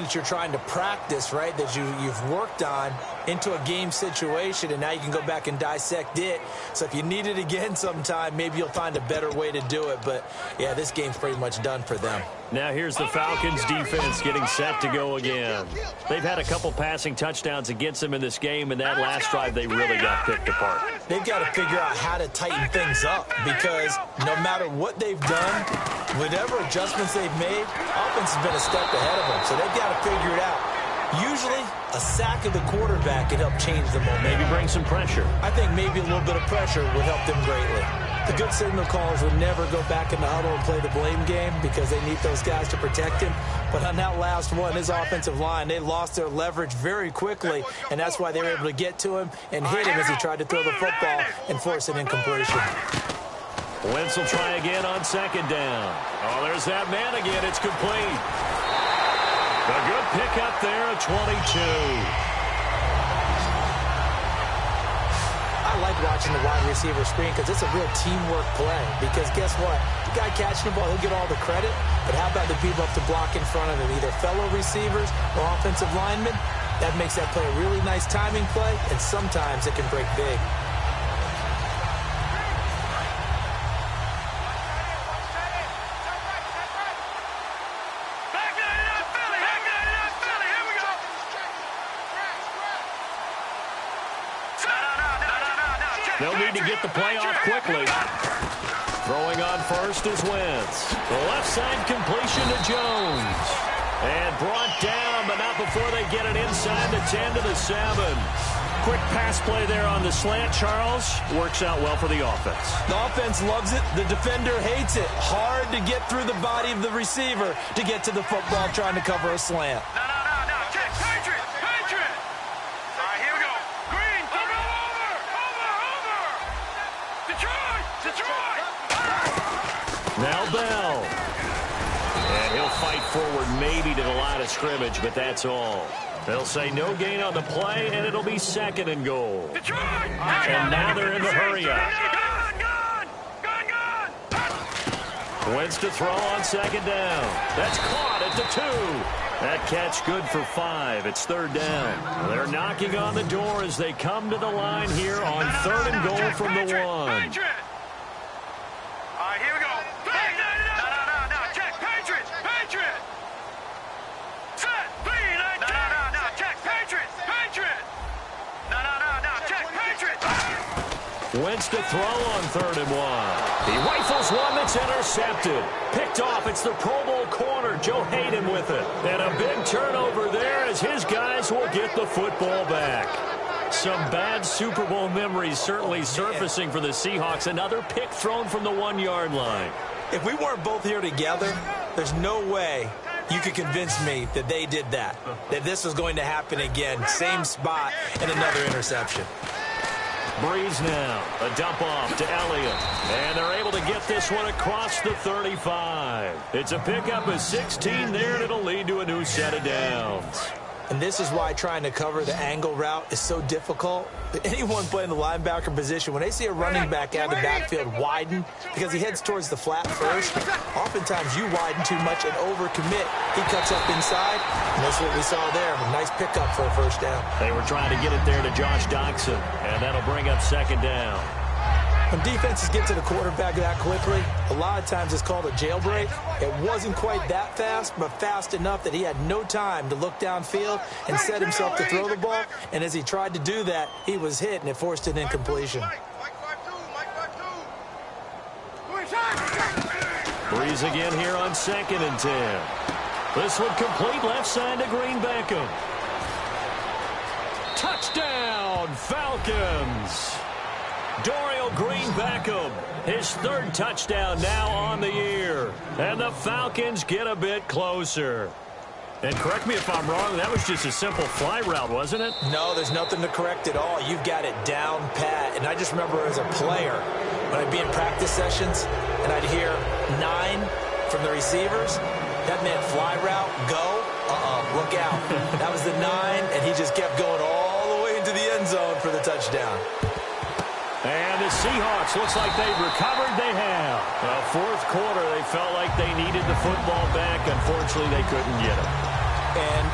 that you're trying to practice, right, that you've worked on into a game situation, and now you can go back and dissect it. So if you need it again sometime, maybe you'll find a better way to do it. But, yeah, this game's pretty much done for them. Now here's the Falcons defense getting set to go again. They've had a couple passing touchdowns against them in this game, and that last drive they really got picked apart. They've got to figure out how to tighten things up because no matter what they've done, whatever adjustments they've made, offense has been a step ahead of them. So they've got to figure it out. Usually, a sack of the quarterback can help change the momentum. Maybe bring some pressure. I think maybe a little bit of pressure would help them greatly. The good signal callers would never go back in the huddle and play the blame game because they need those guys to protect him. But on that last one, his offensive line, they lost their leverage very quickly, and that's why they were able to get to him and hit him as he tried to throw the football and force an incompletion. Wentz will try again on second down. Oh, there's that man again. It's complete. A good pickup there at 22. I like watching the wide receiver screen because it's a real teamwork play. Because guess what? The guy catching the ball, he'll get all the credit. But how about the people up to block in front of him, either fellow receivers or offensive linemen? That makes that play a really nice timing play, and sometimes it can break big. They'll need to get the play off quickly. Throwing on first is Wentz. The left side completion to Jones. And brought down, but not before they get it inside the 10 to the 7. Quick pass play there on the slant, Charles. Works out well for the offense. The offense loves it. The defender hates it. Hard to get through the body of the receiver to get to the football trying to cover a slant. Now Bell. And he'll fight forward maybe to the line of scrimmage, but that's all. They'll say no gain on the play, and it'll be second and goal. And now they're in the hurry-up. Wentz to throw on second down. That's caught at the 2. That catch good for 5. It's third down. They're knocking on the door as they come to the line here on third and goal from the 1. Wentz to throw on third and 1. He rifles one that's intercepted. Picked off. It's the Pro Bowl corner, Joe Hayden, with it. And a big turnover there as his guys will get the football back. Some bad Super Bowl memories certainly surfacing for the Seahawks. Another pick thrown from the 1-yard line. If we weren't both here together, there's no way you could convince me that they did that this was going to happen again. Same spot and another interception. Breeze now, a dump off to Elliott, and they're able to get this one across the 35. It's a pickup of 16 there, and it'll lead to a new set of downs. And this is why trying to cover the angle route is so difficult. Anyone playing the linebacker position, when they see a running back out of the backfield widen, because he heads towards the flat first, oftentimes you widen too much and overcommit. He cuts up inside, and that's what we saw there. A nice pickup for a first down. They were trying to get it there to Josh Doxson, and that'll bring up second down. When defenses get to the quarterback that quickly, a lot of times it's called a jailbreak. It wasn't quite that fast, but fast enough that he had no time to look downfield and set himself to throw the ball. And as he tried to do that, he was hit, and it forced an incompletion. Breeze again here on second and 10. This one complete left side to Green Beckham. Touchdown, Falcons! Dorial Green Beckham, his third touchdown now on the year. And the Falcons get a bit closer. And correct me if I'm wrong, that was just a simple fly route, wasn't it? No, there's nothing to correct at all. You've got it down pat. And I just remember as a player, when I'd be in practice sessions, and I'd hear 9 from the receivers, that meant fly route, go, look out. That was the 9, and he just kept going all the way into the end zone for the touchdown. And the Seahawks, looks like they've recovered. They have. Fourth quarter, they felt like they needed the football back. Unfortunately, they couldn't get it. And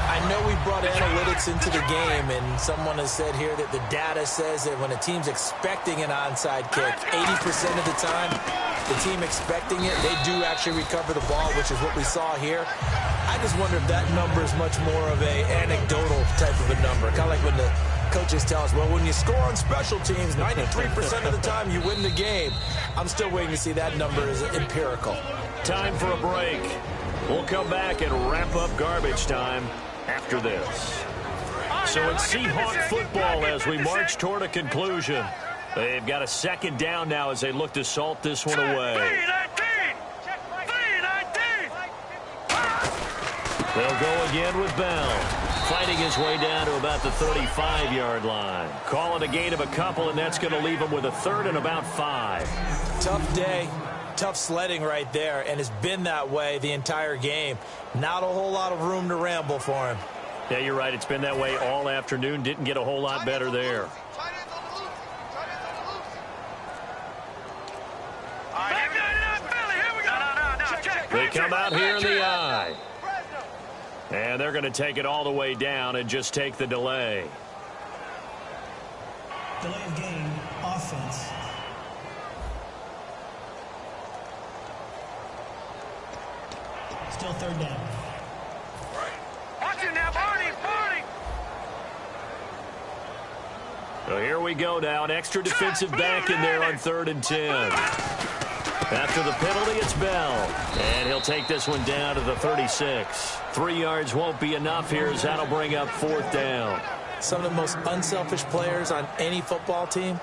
I know we brought analytics into the game, and someone has said here that the data says that when a team's expecting an onside kick, 80% of the time, the team expecting it, they do actually recover the ball, which is what we saw here. I just wonder if that number is much more of a anecdotal type of a number. Kind of like when the coaches tell us, well, when you score on special teams, 93% of the time you win the game. I'm still waiting to see that number is empirical. Time for a break. We'll come back and wrap up garbage time after this. So it's Seahawk football as we march toward a conclusion. They've got a second down now as they look to salt this one away. They'll go again with Bell, fighting his way down to about the 35-yard line. Call it a gain of a couple, and that's going to leave him with a third and about 5. Tough day. Tough sledding right there, and it's been that way the entire game. Not a whole lot of room to ramble for him. Yeah, you're right. It's been that way all afternoon. Didn't get a whole lot better there. They come out here in the eye. And they're going to take it all the way down and just take the delay. Delay of game, offense. Still third down. Watch it now, Barney! So here we go now. An extra defensive back in there on 3rd and 10. After the penalty, it's Bell. And he'll take this one down to the 36. 3 yards won't be enough here as that'll bring up 4th down. Some of the most unselfish players on any football team,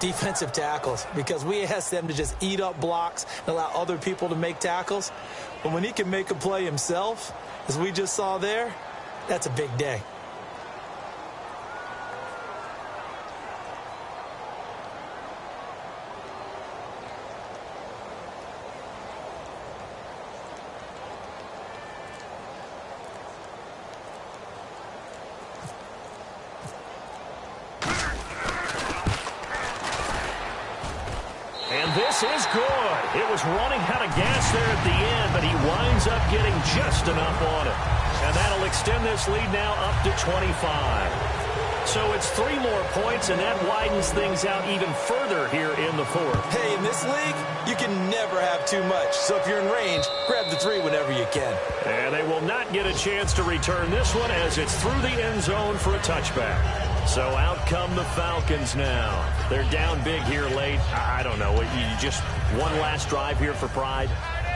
defensive tackles, because we ask them to just eat up blocks and allow other people to make tackles. But when he can make a play himself, as we just saw there, that's a big day. This is good. It was running out of gas there at the end, but he winds up getting just enough on it. And that'll extend this lead now up to 25. So it's 3 more points, and that widens things out even further here in the 4th. Hey, in this league, you can never have too much. So if you're in range, grab the 3 whenever you can. And they will not get a chance to return this one as it's through the end zone for a touchback. So out come the Falcons now. They're down big here late. I don't know. You just one last drive here for pride?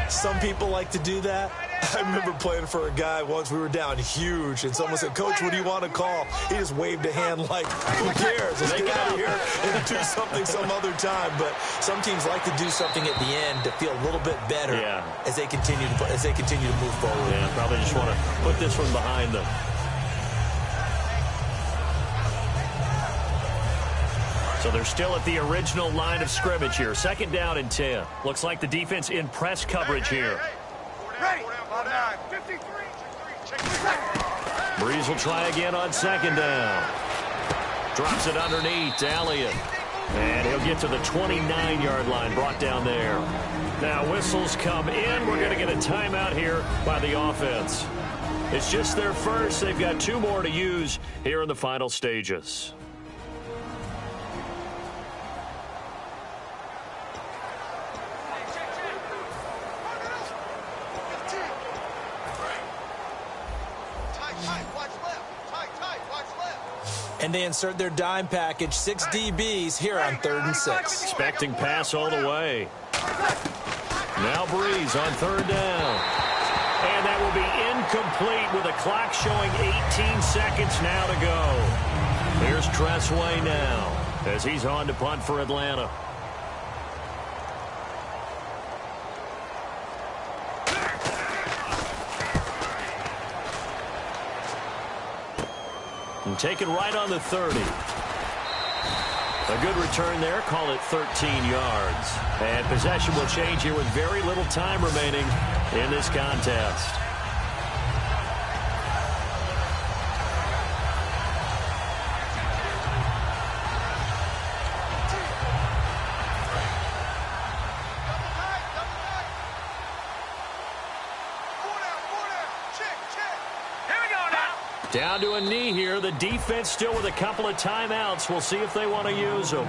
Some people like to do that. I remember playing for a guy once. We were down huge, and someone said, Coach, what do you want to call? He just waved a hand like, who cares? Let's get out of here and do something some other time. But some teams like to do something at the end to feel a little bit better as they continue to move forward. Yeah, probably just want to put this one behind them. So they're still at the original line of scrimmage here. 2nd down and 10. Looks like the defense in press coverage here. Breeze will try again on 2nd down. Drops it underneath to Elliott. And he'll get to the 29-yard line, brought down there. Now whistles come in. We're going to get a timeout here by the offense. It's just their first. They've got 2 more to use here in the final stages. And they insert their dime package, 6 DBs here on 3rd and 6. Expecting pass all the way. Now Breeze on 3rd down. And that will be incomplete with a clock showing 18 seconds now to go. Here's Tressway now as he's on to punt for Atlanta. And taken right on the 30. A good return there. Call it 13 yards. And possession will change here with very little time remaining in this contest. Down to a knee here. The defense still with a couple of timeouts. We'll see if they want to use them.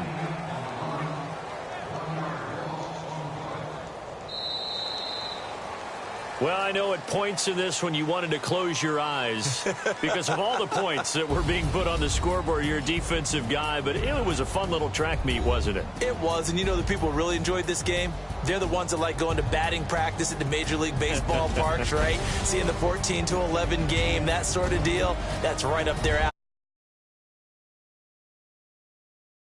Well, I know at points in this when you wanted to close your eyes because of all the points that were being put on the scoreboard. You're a defensive guy, but it was a fun little track meet, wasn't it? It was, and you know the people who really enjoyed this game? They're the ones that like going to batting practice at the Major League Baseball parks, right? Seeing the 14-11 game, that sort of deal. That's right up their alley.